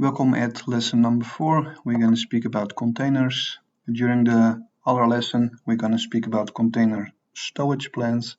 Welcome at lesson number 4. We're going to speak about containers. During the other lesson, we're going to speak about container storage plans.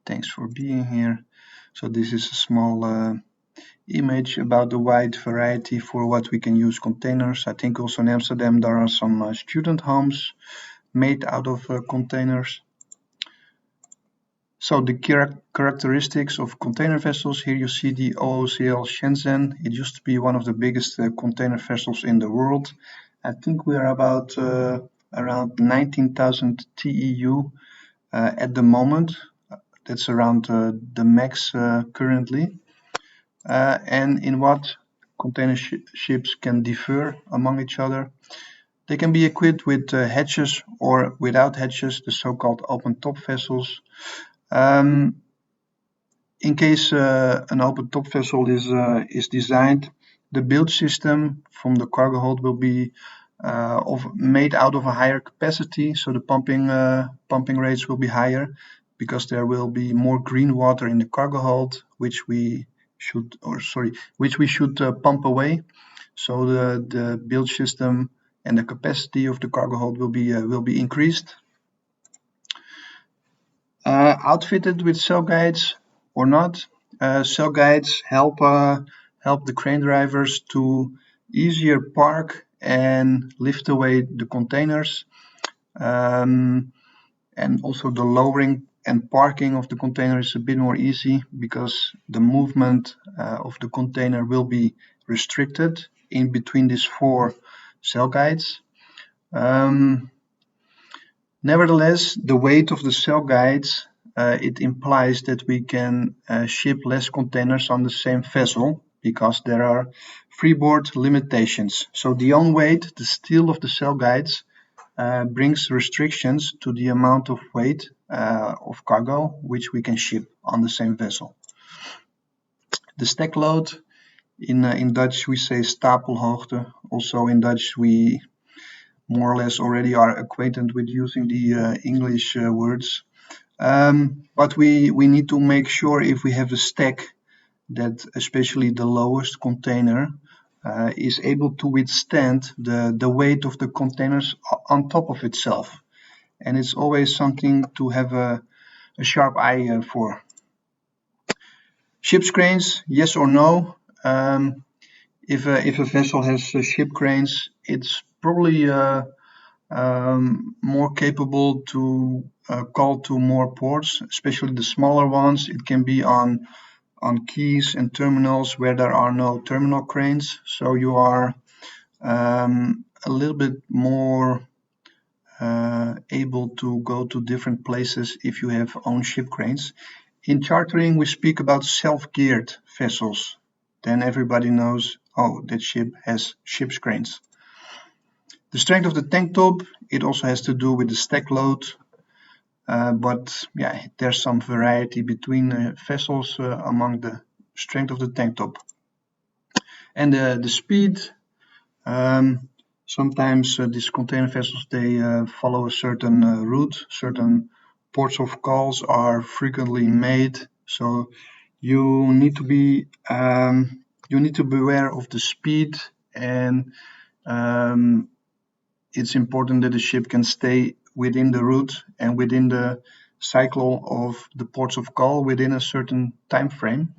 Thanks for being here. So this is a small image about the wide variety for what we can use containers. I think also in Amsterdam there are some student homes made out of containers. So the characteristics of container vessels, here you see the OOCL Shenzhen. It used to be one of the biggest container vessels in the world. I think we are about around 19,000 TEU at the moment. That's around the max currently. And in what container ships can differ among each other. They can be equipped with hatches or without hatches, the so-called open-top vessels. In case an open-top vessel is designed, the build system from the cargo hold will be made out of a higher capacity, so the pumping rates will be higher because there will be more green water in the cargo hold, which we should pump away. So the build system and the capacity of the cargo hold will be increased. Outfitted with cell guides or not, cell guides help the crane drivers to easier park and lift away the containers, and also the lowering and parking of the container is a bit more easy because the movement of the container will be restricted in between these 4 cell guides. Nevertheless, the weight of the cell guides it implies that we can ship less containers on the same vessel because there are freeboard limitations. So the on weight, the steel of the cell guides, brings restrictions to the amount of weight of cargo which we can ship on the same vessel. The stack load, in Dutch we say stapelhoogte. Also in Dutch we more or less already are acquainted with using the English words. But we need to make sure if we have a stack that especially the lowest container is able to withstand the weight of the containers on top of itself. And it's always something to have a sharp eye for. Ship's cranes, yes or no? If a vessel has ship cranes, it's probably more capable to call to more ports, especially the smaller ones. It can be on quays and terminals where there are no terminal cranes, so you are a little bit more able to go to different places if you have own ship cranes. In chartering, we speak about self-geared vessels. Then everybody knows, oh, that ship has ship's cranes. The strength of the tank top, it also has to do with the stack load, but yeah, there's some variety between vessels among the strength of the tank top. And the speed, sometimes these container vessels, they follow a certain route, certain ports of calls are frequently made, so you need to be aware of the speed, and it's important that the ship can stay within the route and within the cycle of the ports of call within a certain time frame.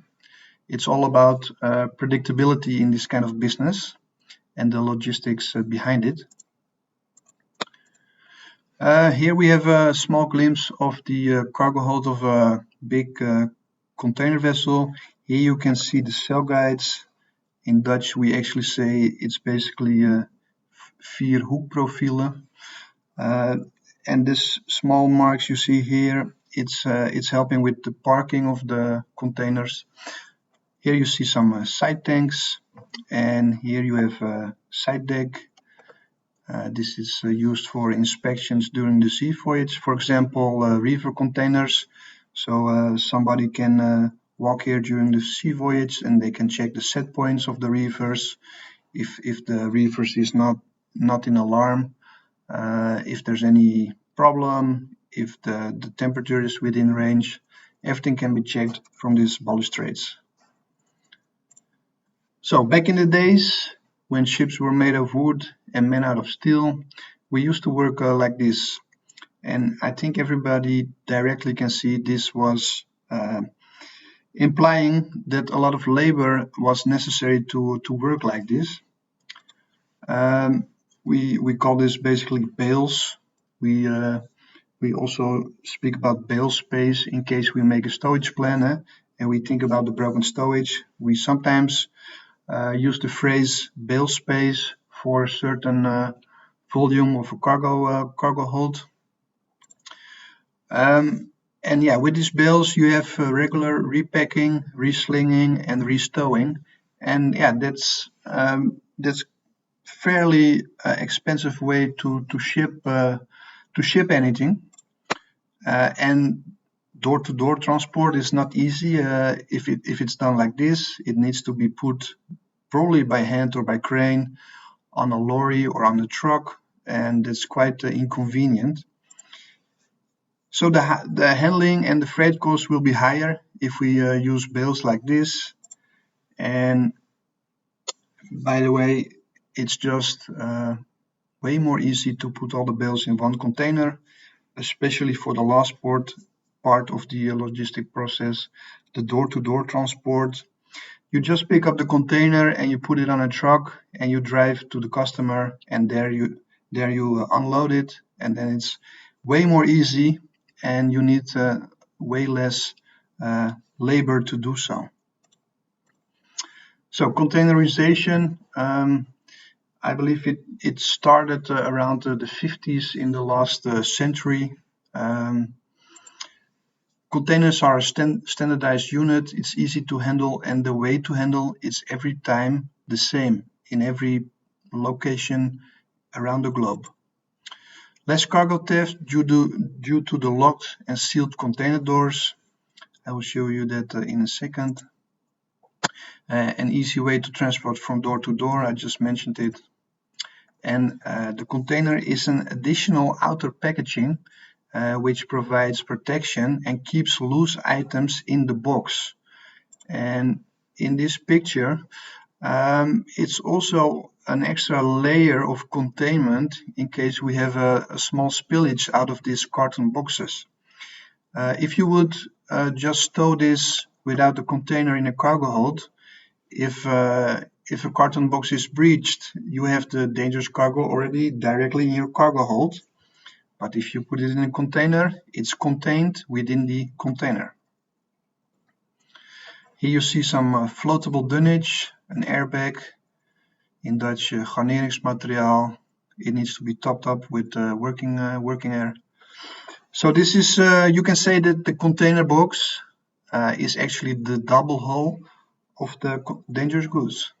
It's all about predictability in this kind of business and the logistics behind it. Here we have a small glimpse of the cargo hold of a big container vessel. Here you can see the cell guides. In Dutch we actually say it's basically 4 hoekprofielen. And this small marks you see here, it's helping with the parking of the containers. Here you see some side tanks, and here you have a side deck. This is used for inspections during the sea voyage, for example, reefer containers. So somebody can walk here during the sea voyage and they can check the set points of the reefers. If the reefers is not in alarm, if there's any problem, if the temperature is within range, everything can be checked from these balustrades. So back in the days when ships were made of wood and men out of steel, we used to work like this. And I think everybody directly can see this was implying that a lot of labor was necessary to work like this. We call this basically bales. We also speak about bale space in case we make a stowage plan and we think about the broken stowage. We sometimes use the phrase bale space for a certain volume of a cargo hold. And yeah, with these bales, you have regular repacking, reslinging, and restowing, and yeah, that's fairly expensive way to ship anything. And door-to-door transport is not easy. If it's done like this, it needs to be put probably by hand or by crane on a lorry or on a truck, and it's quite inconvenient. So the handling and the freight costs will be higher if we use bales like this. And by the way, it's just way more easy to put all the bales in one container, especially for the last part of the logistic process, the door-to-door transport. You just pick up the container and you put it on a truck and you drive to the customer, and there you unload it, and then it's way more easy and you need way less labor to do so. So containerization, I believe it started around the 50s in the last century. Containers are a standardized unit, it's easy to handle, and the way to handle is every time the same in every location around the globe. Less cargo theft due to the locked and sealed container doors. I will show you that in a second. An easy way to transport from door to door, I just mentioned it. And the container is an additional outer packaging which provides protection and keeps loose items in the box. And in this picture, it's also an extra layer of containment in case we have a small spillage out of these carton boxes. If you would just stow this without the container in a cargo hold, if a carton box is breached, you have the dangerous cargo already directly in your cargo hold. But if you put it in a container, it's contained within the container. Here you see some floatable dunnage, an airbag, in Dutch garneringsmateriaal. It needs to be topped up with working air. So this is, you can say that the container box is actually the double hull of the dangerous goods.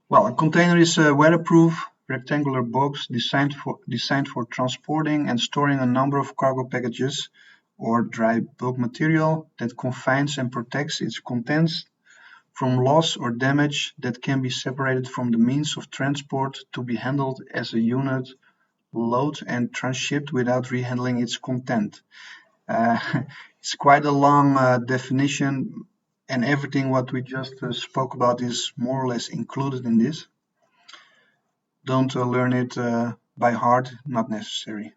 Well, a container is a weatherproof rectangular box designed for transporting and storing a number of cargo packages or dry bulk material that confines and protects its contents from loss or damage that can be separated from the means of transport to be handled as a unit, load and transshipped without rehandling its content. It's quite a long definition, and everything what we just spoke about is more or less included in this. Don't learn it by heart, not necessary.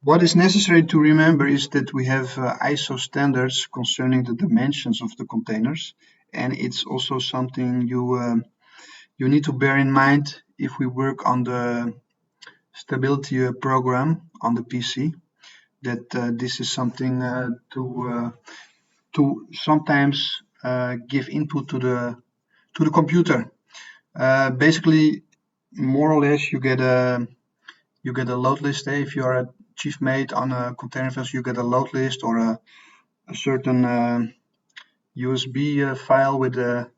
What is necessary to remember is that we have ISO standards concerning the dimensions of the containers, and it's also something you need to bear in mind if we work on the stability program on the PC, that this is something to sometimes give input to the computer. Basically, more or less, you get a load list. If you are a chief mate on a container vessel, you get a load list or a certain USB file with a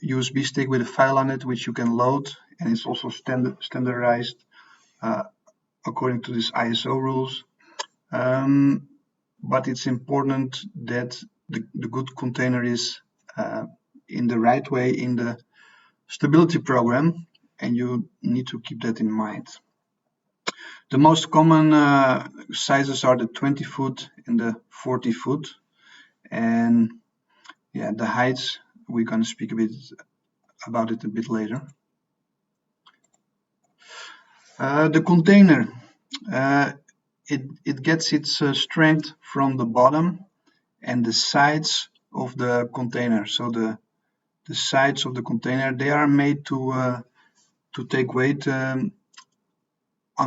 USB stick with a file on it, which you can load, and it's also standardized according to these ISO rules. But it's important that the good container is in the right way in the stability program, and you need to keep that in mind. The most common sizes are the 20 foot and the 40 foot, and yeah, the heights, we're going to speak a bit about it a bit later. The container, it gets its strength from the bottom and the sides of the container. So the sides of the container, they are made to take weight on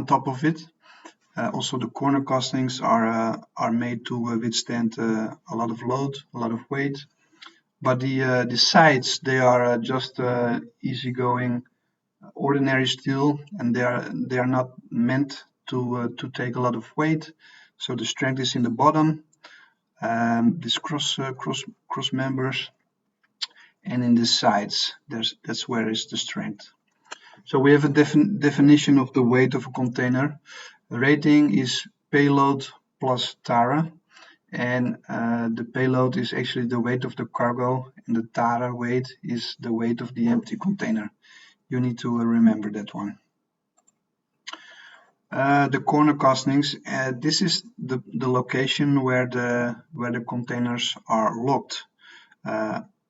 top of it. Also, the corner castings are made to withstand a lot of load, a lot of weight. But the sides, they are just easygoing, ordinary steel, and they are not meant to take a lot of weight. So the strength is in the bottom, this cross members, and in the sides. That's where is the strength. So we have a definition of the weight of a container. The rating is payload plus Tara, and the payload is actually the weight of the cargo, and the Tara weight is the weight of the empty container. You need to remember that one. The corner castings. This is the location where the containers are locked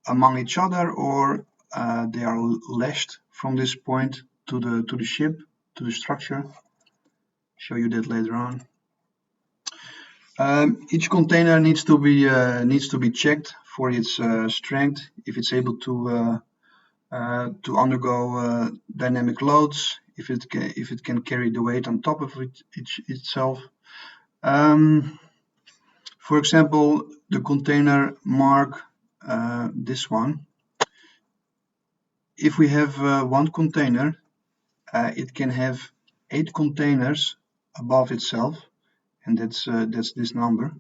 among each other, or they are lashed from this point to the ship, to the structure. Show you that later on. Each container needs to be checked for its strength, if it's able to undergo dynamic loads, if it can carry the weight on top of itself. For example, the container mark, this one. If we have one container, it can have 8 containers above itself, and that's this number.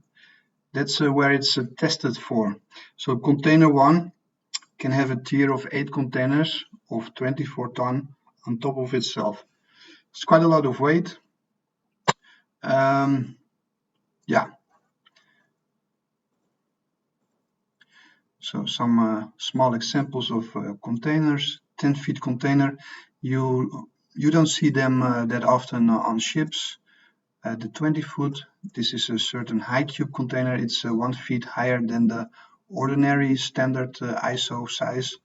That's where it's tested for. So container 1 can have a tier of 8 containers of 24 ton on top of itself. It's quite a lot of weight. Yeah. So some small examples of containers. 10 feet container. You don't see them that often on ships. The 20 foot, this is a certain high cube container. It's 1 feet higher than the ordinary standard ISO size.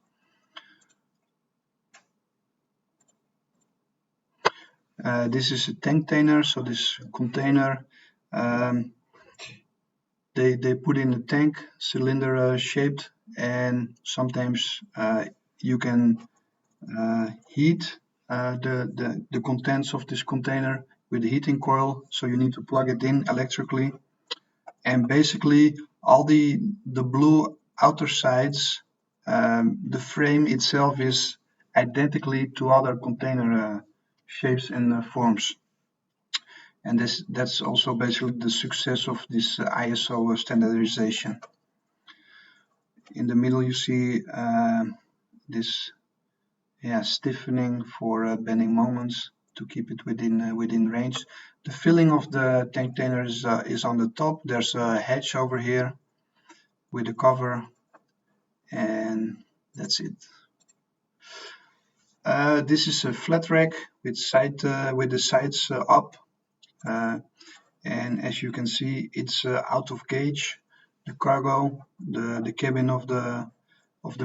This is a tank container. So this container, they put in a tank, cylinder shaped, and sometimes you can heat the contents of this container with a heating coil. So you need to plug it in electrically, and basically all the blue outer sides, the frame itself is identically to other container shapes and forms. And that's also basically the success of this ISO standardization. In the middle you see this stiffening for bending moments to keep it within range. The filling of the tank container is on the top. There's a hatch over here with a cover, and that's it. This is a flat rack with the sides up, and as you can see, it's out of gauge. The cargo, the cabin of the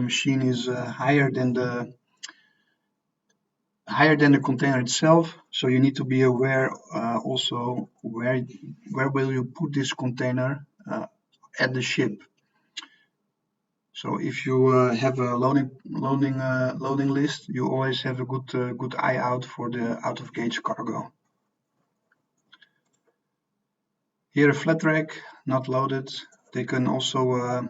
machine is higher than the container itself, so you need to be aware also where will you put this container at the ship. So if you have a loading list, you always have a good eye out for the out of gauge cargo. Here a flat rack, not loaded. They can also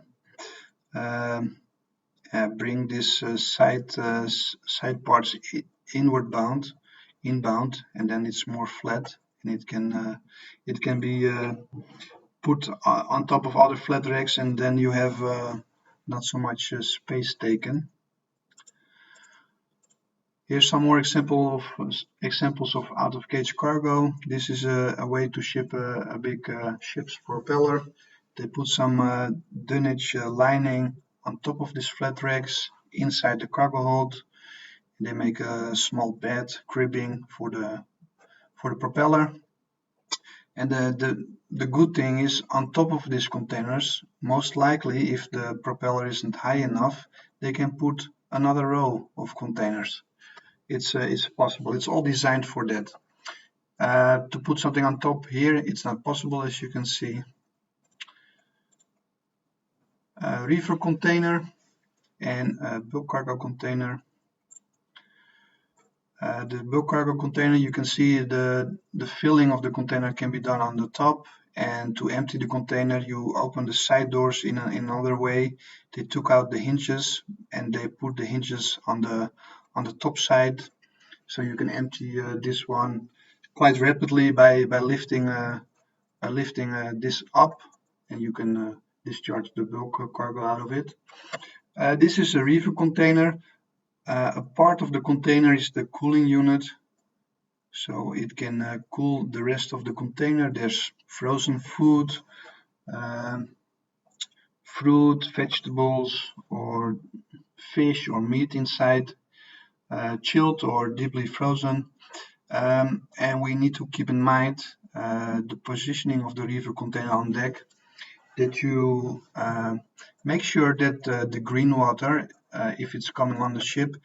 bring this side parts inbound, and then it's more flat, and it can be put on top of other flat racks, and then you have not so much space taken. Here's some more examples of out of gauge cargo. This is a way to ship a big ship's propeller. They put some dunnage lining on top of these flat racks inside the cargo hold. They make a small bed cribbing for the propeller. And the good thing is, on top of these containers, most likely if the propeller isn't high enough, they can put another row of containers. It's possible. It's all designed for that. To put something on top here, it's not possible, as you can see. Reefer container and bulk cargo container. The bulk cargo container, you can see the filling of the container can be done on the top, and to empty the container you open the side doors in another way. They took out the hinges and they put the hinges on the top side, so you can empty this one quite rapidly by lifting this up, and you can discharge the bulk cargo out of it. This is a reefer container. A part of the container is the cooling unit, so it can cool the rest of the container. There's frozen food, fruit, vegetables, or fish or meat inside, chilled or deeply frozen. And we need to keep in mind the positioning of the reefer container on deck, that you make sure that the green water, if it's coming on the ship,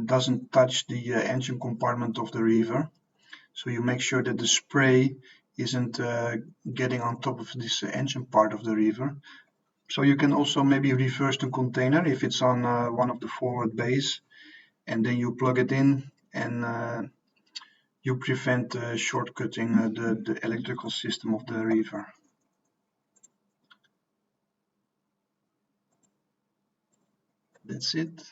doesn't touch the engine compartment of the reefer. So you make sure that the spray isn't getting on top of this engine part of the reefer. So you can also maybe reverse the container if it's on one of the forward bays, and then you plug it in, and you prevent short-cutting the electrical system of the reefer. That's it.